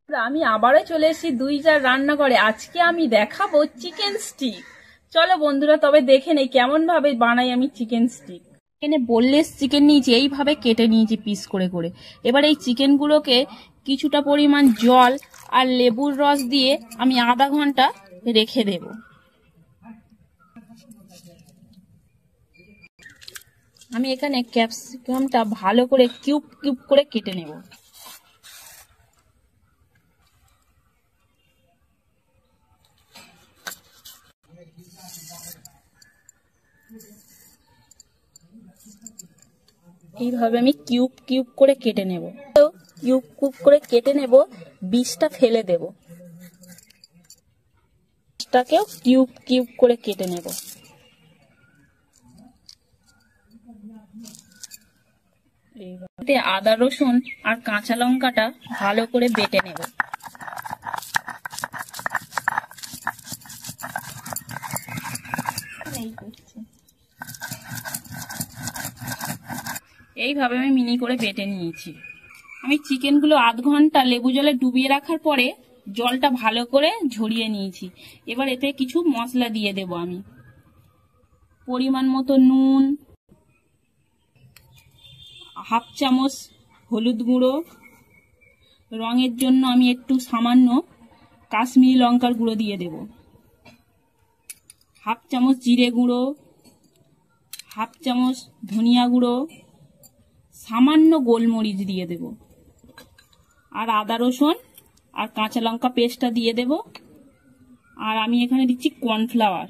আমি আবারও চলে এসেছি দুই জার রান্নাঘরে। আজকে আমি দেখাবো চিকেন স্টিক। চলো বন্ধুরা তবে দেখে নেই কেমন ভাবে বানাই আমি চিকেন স্টিক। এখানে বোনলেস চিকেন নিয়েছি, এইভাবে কেটে নিয়েছি পিস করে করে। এবার এই চিকেন গুলোকে কিছুটা পরিমাণ জল আর লেবুর রস দিয়ে আমি আধা ঘন্টা রেখে দেব। আমি এখানে ক্যাপসিকামটা ভালো করে কিউব কিউব করে কেটে নেব। এইভাবে আমি কিউব কিউব করে কেটে নেব। কিউব কিউব করে কেটে নেব, বীজটা ফেলে দেব। বীজটাকেও কিউব কিউব করে কেটে নেব। এইভাবে আদা রসুন আর কাঁচা লঙ্কাটা ভালো করে বেটে নেব। এইভাবে আমি মিনি করে বেটে নিয়েছি। আমি চিকেনগুলো আধ ঘন্টা লেবু জলে ডুবিয়ে রাখার পরে জলটা ভালো করে ঝরিয়ে নিয়েছি। এবার এতে কিছু মশলা দিয়ে দেব আমি। পরিমাণ মতো নুন, হাফ চামচ হলুদ গুঁড়ো, রঙের জন্য আমি একটু সামান্য কাশ্মীরি লঙ্কার গুঁড়ো দিয়ে দেব, হাফ চামচ জিরে গুঁড়ো, হাফ চামচ ধনিয়া গুঁড়ো, সামান্য গোলমরিচ দিয়ে দেব, আর আদা রসুন আর কাঁচা লঙ্কা পেস্টটা দিয়ে দেব। আর আমি এখানে দিচ্ছি কর্নফ্লাওয়ার।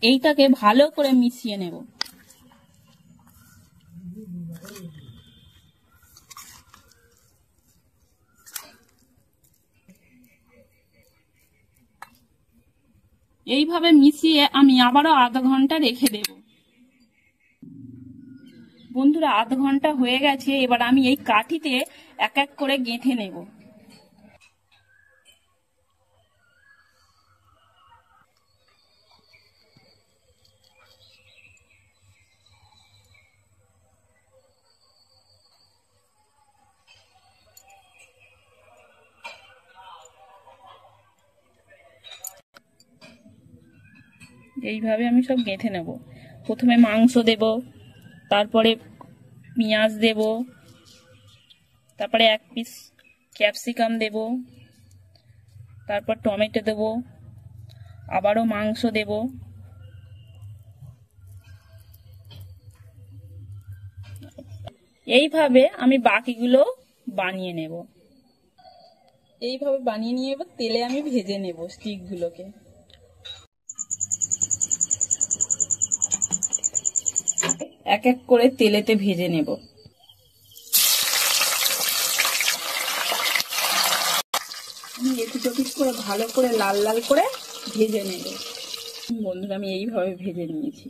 এইটাকে ভালো করে মিশিয়ে নেব। এইভাবে মিশিয়ে আমি আবারও আধা ঘন্টা রেখে দেব। বন্ধুরা আধা ঘন্টা হয়ে গেছে। এবার আমি এই কাঠিতে এক এক করে গেঁথে নেব। এইভাবে আমি সব গেঁথে নেব। প্রথমে মাংস দেব, তারপরে পেঁয়াজ দেব, তারপরে এক পিস ক্যাপসিকাম দেব, তারপর টমেটো দেব, আবারও মাংস দেব। এইভাবে আমি বাকিগুলো বানিয়ে নেব। এইভাবে বানিয়ে নিয়ে এবার তেলে আমি ভেজে নেব স্টিকগুলোকে। এক এক করে তেলেতে ভেজে নেব। আমি এপিট ওপিট করে ভালো করে লাল লাল করে ভেজে নেব। বন্ধুরা আমি এইভাবে ভেজে নিয়েছি।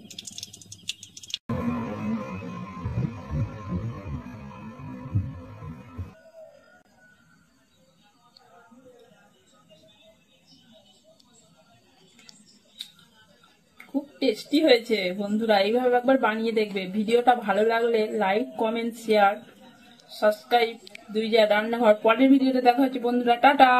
খুব টেস্টি হয়েছে বন্ধুরা, এইভাবে একবার বানিয়ে দেখবে। ভিডিওটা ভালো লাগলে লাইক, কমেন্ট, শেয়ার, সাবস্ক্রাইব দুই জার রান্নাঘর। পরের ভিডিওতে দেখা হচ্ছে বন্ধুরা, টাটা।